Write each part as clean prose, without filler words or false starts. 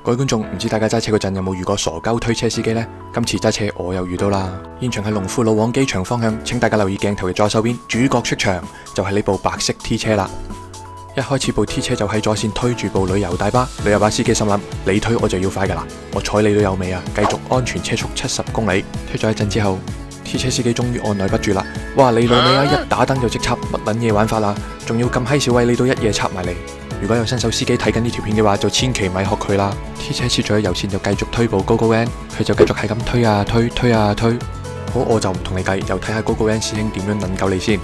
各位觀眾，唔知大家揸車嗰陣有冇遇過傻鳩推車司機呢？今次揸車我又遇到啦。現場係龍富路往機場方向，請大家留意鏡頭嘅左手邊，主角出場就係呢部白色 T 車啦。一開始部 T 車就喺左線推住部旅遊大巴，旅遊巴司機心諗你推我就要快噶啦，我睬你都有味啊！繼續安全車速70公里。推咗一陣之後，T 車司機終於按捺不住啦！哇，你老味啊！一打燈就即插，乜撚嘢玩法啦？仲要咁閪小位，你都一夜插埋嚟。如果有新手司機睇緊呢條片嘅話，就千祈咪學佢啦。T 車切咗油線就繼續推部高高 van， 佢就繼續係咁推啊推，推啊推。好，我就唔同你計，又睇下高高 van 師兄點樣能救你先。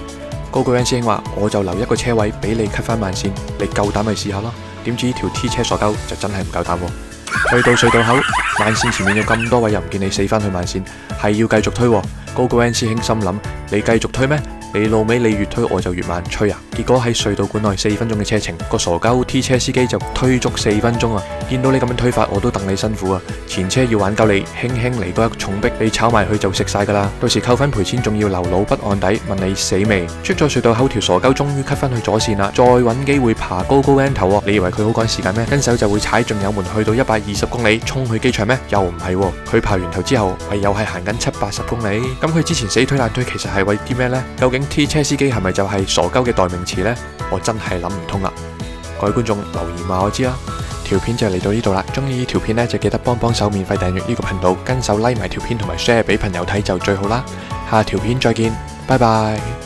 高高 van 師兄話：我就留一個車位俾你 cut 翻慢線，你夠膽咪試下咯。點知條 T 車傻鳩就真係唔夠膽喎。去到隧道口，慢線前面有咁多位，又唔見你死翻去慢線，係要繼續推喎。高高 van 師兄心諗：你繼續推咩？你老味，你越推我就越慢，吹啊！結果喺隧道管內4分鐘嘅車程，個傻鳩 T 車司機就推足4分鐘啊！見到你咁樣推法，我都戥你辛苦啊！前車要挽救你，輕輕嚟多一重逼，你炒埋去就食晒噶啦！到時扣分賠錢，仲要留老不按底，問你死未？出咗隧道口，條傻鳩終於 cut 翻去左線啦！再揾機會爬高高 van 頭喎！你以為佢好趕時間咩？跟手就會踩盡油門去到120公里，衝去機場咩？又唔係喎！佢爬完頭之後，唯有係行緊70-80公里。咁佢之前死推爛推，其實係為啲咩呢？究竟 T 車司機係咪就係傻鳩嘅代名詞呢？我真係諗唔通啦！各位觀眾留言話我知啦。條片就嚟到呢度啦，中意呢條片呢，就記得幫手免費訂閱呢個頻道，跟手 like 埋條片同埋 share 俾朋友睇就最好啦。下條片再見，拜拜。